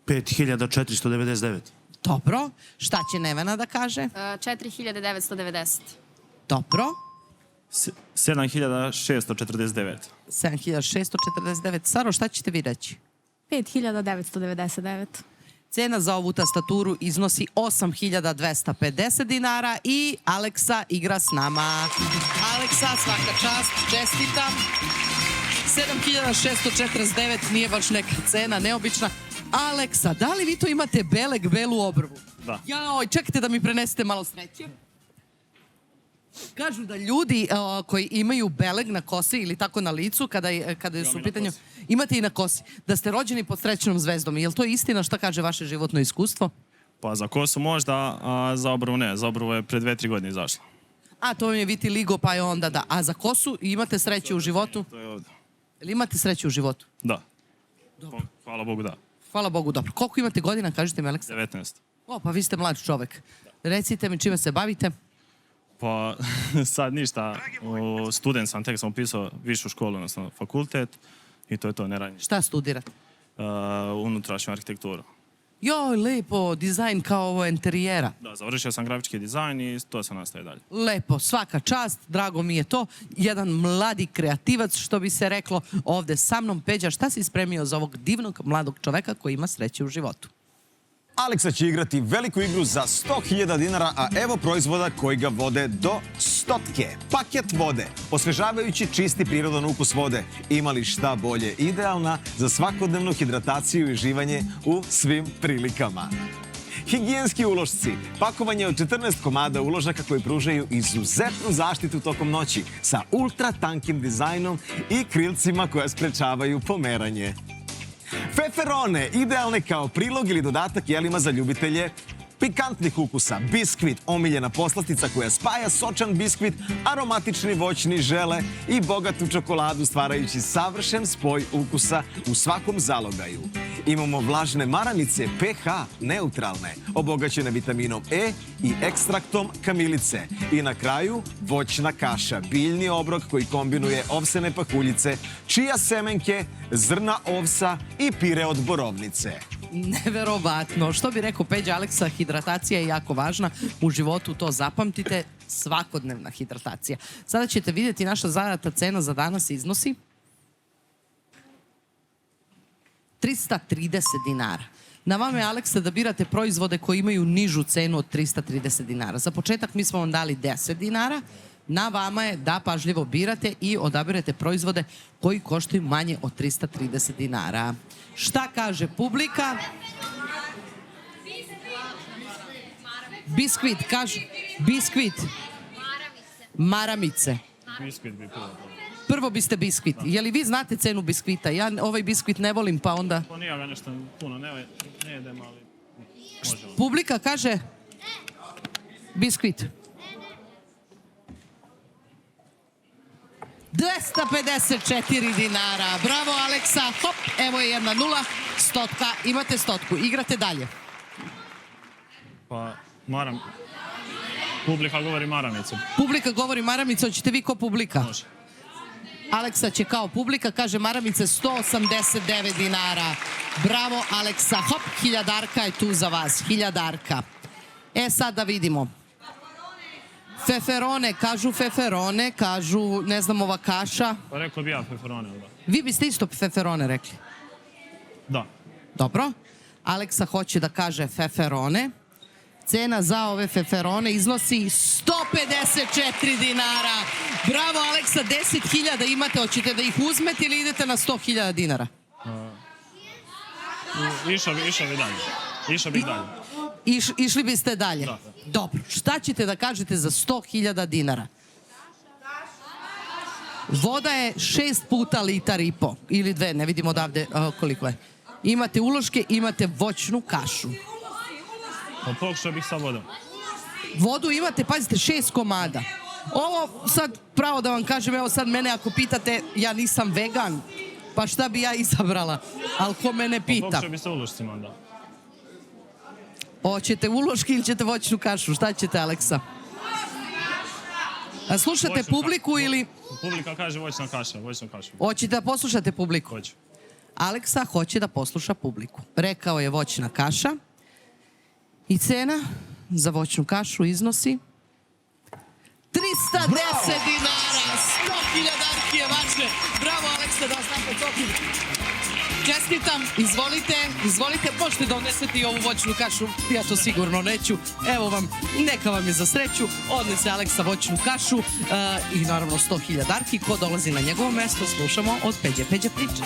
5.499. Dobro. Šta će Nevena da kaže? 4.990. Dobro. 7.649. 7.649. Saro, šta ćete vi reći? 5.999. Cena za ovu tastaturu iznosi 8.250 dinara i Aleksa igra s nama. Aleksa, svaka čast, čestitam. 7.649 nije baš neka cena, neobična. Aleksa, da li vi to imate belu obrvu? Da. Jao, čekajte da mi prenesete malo sreće. Kažu da ljudi koji imaju beleg na kosi ili tako na licu, kada su u pitanju... Imate i na kosi. Da ste rođeni pod srećnom zvezdom. Je li to istina? Šta kaže vaše životno iskustvo? Pa za kosu možda, a za obrvu ne. Za obrvu je pre 2-3 godine izašla. A, to vam je vitiligo, pa je onda da. A za kosu imate sreće u životu? To je ovdje. Ili imate sreće u životu? Da. Hvala Bogu, da. Hvala Bogu, dobro. Koliko imate godina, kažete mi, Aleksa? 19. O, pa vi ste mlad čovek. Recite mi čime se bavite? Pa sad ništa. Student sam, tek sam upisao višu školu, odnosno fakultet. I to je to, ne radim. Šta studirate? Unutrašnju arhitekturu. Joj, lepo, dizajn kao ovo interijera. Da, završio sam grafički dizajn i to sam nastaje dalje. Lepo, svaka čast, drago mi je to. Jedan mladi kreativac, što bi se reklo, ovde sa mnom. Peđa, šta si spremio za ovog divnog mladog čoveka koji ima sreće u životu? Aleksa će igrati veliku igru za 100.000 dinara, a evo proizvoda koji ga vode do stotke. Paket vode, osvežavajući čisti prirodan ukus vode. Ima li šta bolje? Idealna za svakodnevnu hidrataciju i uživanje u svim prilikama. Higijenski ulošci, pakovanje od 14 komada uložaka koji pružaju izuzetnu zaštitu tokom noći sa ultra tankim dizajnom i krilcima koja sprečavaju pomeranje. Feferone, idealne kao prilog ili dodatak jelima za ljubitelje pikantnih ukusa. Biskvit, omiljena poslastica koja spaja sočan biskvit, aromatični voćni žele i bogatu čokoladu stvarajući savršen spoj ukusa u svakom zalogaju. Imamo vlažne maramice pH neutralne, obogaćene vitaminom E i ekstraktom kamilice. I na kraju voćna kaša, biljni obrok koji kombinuje ovsene pahuljice, čija semenke, zrna ovsa i pire od borovnice. Neverovatno. Što bi rekao Peđa, Aleksa, hidratacija je jako važna u životu, to zapamtite, svakodnevna hidratacija. Sada ćete vidjeti naša zadata cena za danas iznosi 330 dinara. Na vama je, Aleksa, da birate proizvode koji imaju nižu cenu od 330 dinara. Za početak mi smo vam dali 10 dinara. Na vama je da pažljivo birate i odabirate proizvode koji koštaju manje od 330 dinara. Šta kaže publika? Biskvit, kažu. Biskvit. Maramice. Biskvit bi prvo. Prvo biste biskvit. Je li vi znate cenu biskvita? Ja ovaj biskvit ne volim, pa onda... Pa nije ga nešto puno, ne jedem, ali možemo. Publika kaže biskvit. 254 dinara. Bravo, Aleksa. Hop, evo je 1-0. Stotka. Imate stotku. Igrate dalje. Pa, publika govori maramicu. Publika govori maramicu. Hoćete vi ko publika? Može. Aleksa će kao publika. Kaže maramice 189 dinara. Bravo, Aleksa. Hop, hiljadarka je tu za vas. Hiljadarka. E, sad da vidimo. Feferone, kažu, ne znam, ova kaša. Pa rekao bi ja feferone, da. Vi biste isto feferone rekli? Da. Dobro. Aleksa hoće da kaže feferone. Cena za ove feferone iznosi 154 dinara. Bravo, Aleksa, 10.000 imate. Hoćete da ih uzmete ili idete na 100.000 dinara? Išao bi dalje. Išli biste dalje? Da. Dobro. Šta ćete da kažete za 100.000 dinara? Voda je 6 puta litar i po. Ili 2, ne vidimo odavde koliko je. Imate uloške, imate voćnu kašu. Pa pokušao bih sa vodom. Vodu imate, pazite, 6 komada. Ovo sad, pravo da vam kažem, evo sad mene ako pitate, ja nisam vegan, pa šta bi ja izabrala? Ali ko mene pita? Pokušao bih sa ulošcima onda. Hoćete uloške ili ćete voćnu kašu? Šta ćete, Aleksa? A slušate publiku ili... Publika kaže voćna kaša. Hoćete da poslušate publiku? Hoću. Aleksa hoće da posluša publiku. Rekao je voćna kaša i cena za voćnu kašu iznosi 310 dinara. 100.000 je vaše. Bravo, Aleksa, da vas napred. Čestitam, izvolite, možete da odnesete i ovu voćnu kašu, ja to sigurno neću. Evo vam, neka vam je za sreću, odnese Aleksa voćnu kašu i naravno 100.000. Ko dolazi na njegovo mesto, slušamo od Peđe priče.